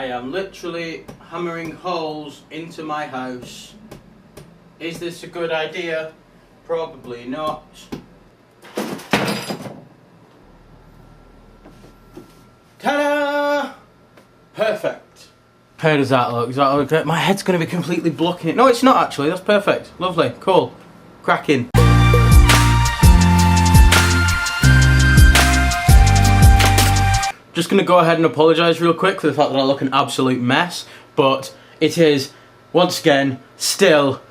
I am literally hammering holes into my house. Is this a good idea? Probably not. Ta-da! Perfect. How does that look? Does that look good? My head's going to be completely blocking it. No, it's not actually. That's perfect. Lovely. Cool. Cracking. Just going to go ahead and apologise real quick for the fact that I look an absolute mess. But it is, once again, still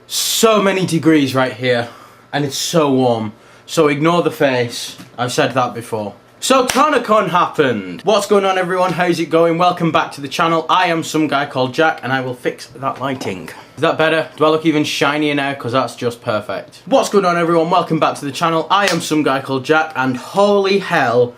so many degrees right here. And it's so warm. So ignore the face. I've said that before. So TanaCon happened. What's going on, everyone? How's it going? Welcome back to the channel. I am some guy called Jack and I will fix that lighting. Is that better? Do I look even shinier now? Because that's just perfect. What's going on, everyone? Welcome back to the channel. I am some guy called Jack and holy hell,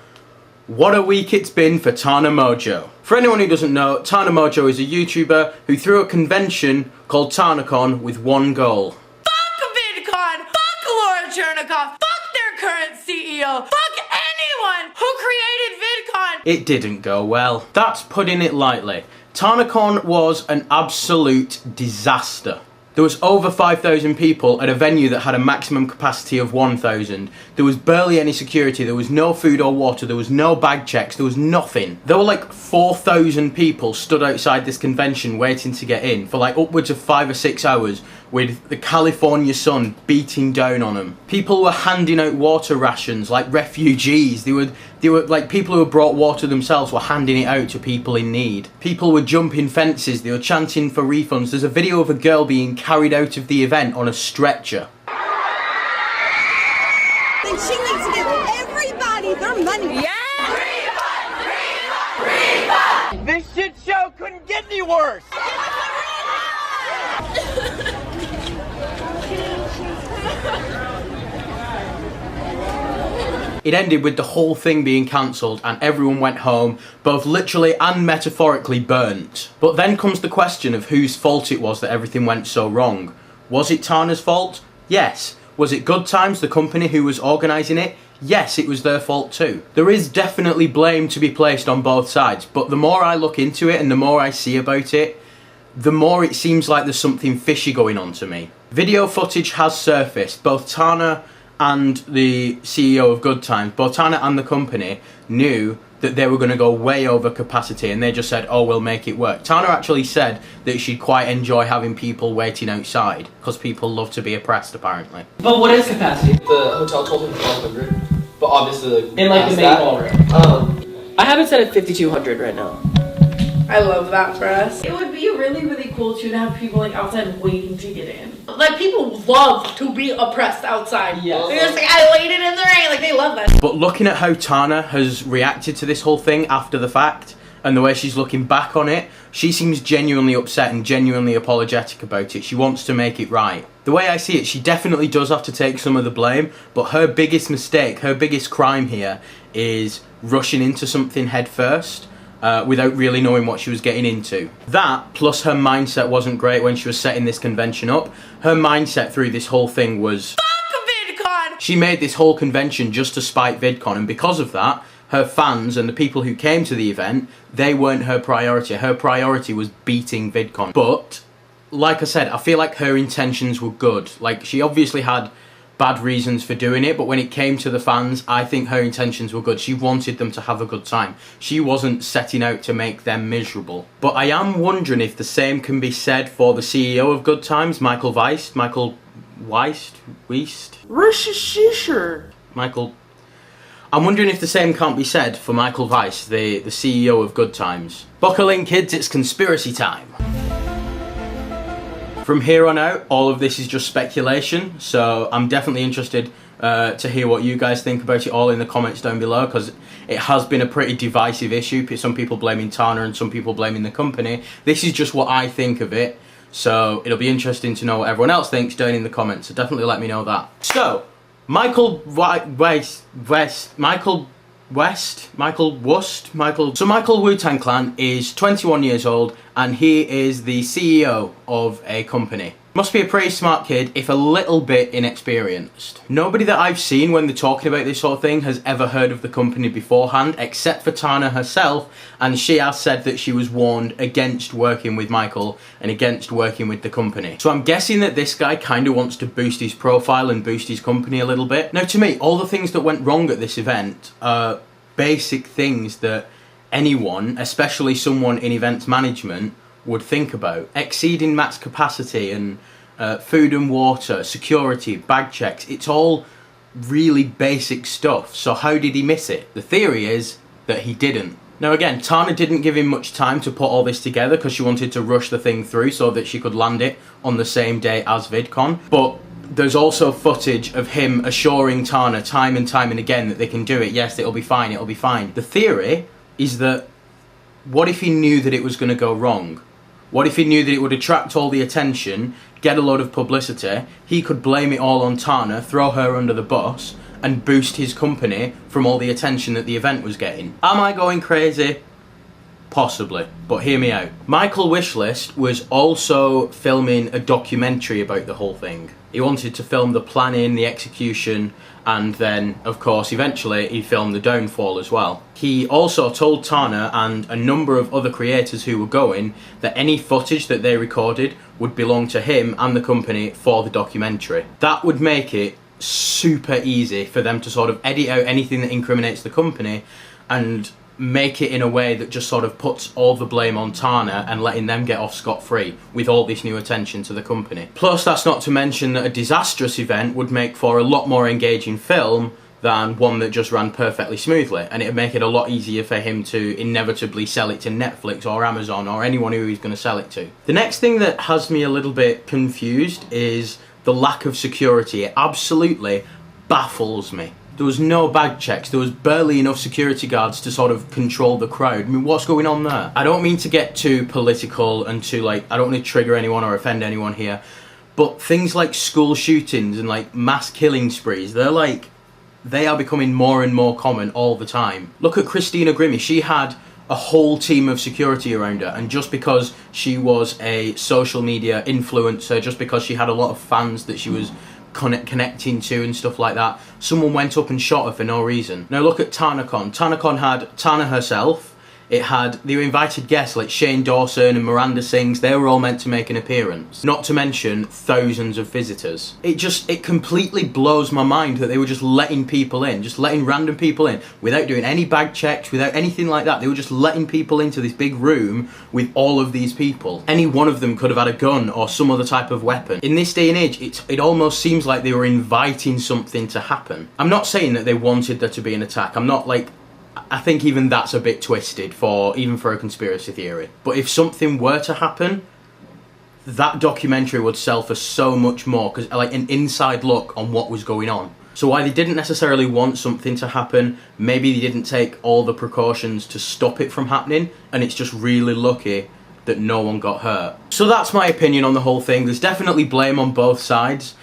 what a week it's been for Tana Mojo. For anyone who doesn't know, Tana Mojo is a YouTuber who threw a convention called TanaCon with one goal. Fuck VidCon! Fuck Laura Chernikov! Fuck their current CEO! Fuck anyone who created VidCon! It didn't go well. That's putting it lightly. TanaCon was an absolute disaster. There was over 5,000 people at a venue that had a maximum capacity of 1,000. There was barely any security, there was no food or water, there was no bag checks, there was nothing. There were like 4,000 people stood outside this convention waiting to get in for like upwards of 5 or 6 hours with the California sun beating down on them. People were handing out water rations like refugees. They were like people who had brought water themselves were handing it out to people in need. People were jumping fences, they were chanting for refunds. There's a video of a girl being carried out of the event on a stretcher. Then she needs to give everybody their money. Yeah! This shit show couldn't get any worse! It ended with the whole thing being cancelled and everyone went home, both literally and metaphorically burnt. But then comes the question of whose fault it was that everything went so wrong. Was it Tana's fault? Yes. Was it Good Times, the company who was organising it? Yes, it was their fault too. There is definitely blame to be placed on both sides, but the more I look into it and the more I see about it, the more it seems like there's something fishy going on to me. Video footage has surfaced. Both Tana and the CEO of Good Times, both Tana and the company, knew that they were going to go way over capacity and they just said, oh, we'll make it work. Tana actually said that she'd quite enjoy having people waiting outside because people love to be oppressed, apparently. But what is capacity? The hotel told him 1,200, but obviously In like the main ballroom. I have it set at 5,200 right now. I love that for us. It would be really, really cool too to have people like outside waiting to get in. Like people love to be oppressed outside. Yeah. They're just like, I waited in the rain. Like they love that. But looking at how Tana has reacted to this whole thing after the fact and the way she's looking back on it, she seems genuinely upset and genuinely apologetic about it. She wants to make it right. The way I see it, she definitely does have to take some of the blame, but her biggest mistake, her biggest crime here is rushing into something head first. Without really knowing what she was getting into. That, plus her mindset wasn't great when she was setting this convention up. Her mindset through this whole thing was Fuck VidCon! she made this whole convention just to spite VidCon, and because of that, her fans and the people who came to the event, they weren't her priority. Her priority was beating VidCon. But, like I said, I feel like her intentions were good. Like, she obviously had bad reasons for doing it, but when it came to the fans, I think her intentions were good. She wanted them to have a good time. She wasn't setting out to make them miserable. But I am wondering if the same can be said for the CEO of Good Times, Michael Weist. I'm wondering if the same can't be said for Michael Weist, the CEO of Good Times. Buckle in, kids, it's conspiracy time. From here on out, all of this is just speculation, so I'm definitely interested to hear what you guys think about it all in the comments down below, because it has been a pretty divisive issue. Some people blaming Tana and some people blaming the company. This is just what I think of it, so it'll be interesting to know what everyone else thinks down in the comments, so definitely let me know that. So, Michael Wu-Tang Clan is 21 years old and he is the CEO of a company. Must be a pretty smart kid, if a little bit inexperienced. Nobody that I've seen when they're talking about this sort of thing has ever heard of the company beforehand, except for Tana herself, and she has said that she was warned against working with Michael and against working with the company. So I'm guessing that this guy kind of wants to boost his profile and boost his company a little bit. Now, to me, all the things that went wrong at this event are basic things that anyone, especially someone in events management, would think about. Exceeding max capacity and food and water, security, bag checks, it's all really basic stuff. So how did he miss it? The theory is that he didn't. Now again, Tana didn't give him much time to put all this together because she wanted to rush the thing through so that she could land it on the same day as VidCon. But there's also footage of him assuring Tana time and time and again that they can do it. Yes, it'll be fine, it'll be fine. The theory is that what if he knew that it was going to go wrong? What if he knew that it would attract all the attention, get a load of publicity, he could blame it all on Tana, throw her under the bus, and boost his company from all the attention that the event was getting? Am I going crazy? Possibly, but hear me out. Michael Wishlist was also filming a documentary about the whole thing. He wanted to film the planning, the execution, and then, of course, eventually he filmed the downfall as well. He also told Tana and a number of other creators who were going that any footage that they recorded would belong to him and the company for the documentary. That would make it super easy for them to sort of edit out anything that incriminates the company and make it in a way that just sort of puts all the blame on Tana and letting them get off scot-free with all this new attention to the company. Plus, that's not to mention that a disastrous event would make for a lot more engaging film than one that just ran perfectly smoothly, and it'd make it a lot easier for him to inevitably sell it to Netflix or Amazon or anyone who he's going to sell it to. The next thing that has me a little bit confused is the lack of security. It absolutely baffles me. There was no bag checks, there was barely enough security guards to sort of control the crowd. I mean, what's going on there? I don't mean to get too political and too I don't want to trigger anyone or offend anyone here, but things like school shootings and mass killing sprees, they are becoming more and more common all the time. Look at Christina Grimmie, she had a whole team of security around her, and just because she was a social media influencer, just because she had a lot of fans that she was connecting to and stuff like that, someone went up and shot her for no reason. Now look at TanaCon. TanaCon had Tana herself, it had the invited guests like Shane Dawson and Miranda Sings, they were all meant to make an appearance. Not to mention thousands of visitors. It completely blows my mind that they were just letting people in, just letting random people in, without doing any bag checks, without anything like that. They were just letting people into this big room with all of these people. Any one of them could have had a gun or some other type of weapon. In this day and age, it almost seems like they were inviting something to happen. I'm not saying that they wanted there to be an attack. I think even that's a bit twisted even for a conspiracy theory. But if something were to happen, that documentary would sell for so much more, because an inside look on what was going on. So while they didn't necessarily want something to happen, maybe they didn't take all the precautions to stop it from happening, and it's just really lucky that no one got hurt. So that's my opinion on the whole thing. There's definitely blame on both sides.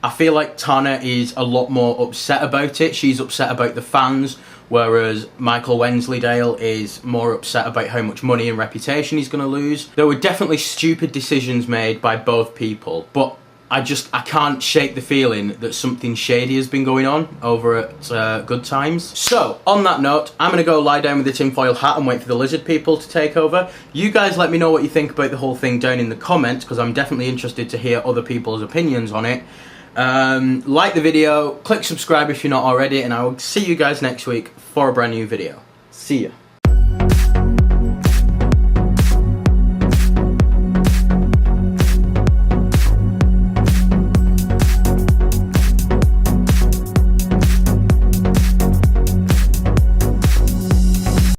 I feel like Tana is a lot more upset about it. She's upset about the fans, whereas Michael Wensleydale is more upset about how much money and reputation he's going to lose. There were definitely stupid decisions made by both people, but I can't shake the feeling that something shady has been going on over at Good Times. So, on that note, I'm going to go lie down with the tinfoil hat and wait for the lizard people to take over. You guys let me know what you think about the whole thing down in the comments, because I'm definitely interested to hear other people's opinions on it. Like the video, click subscribe if you're not already, and I will see you guys next week for a brand new video. See ya.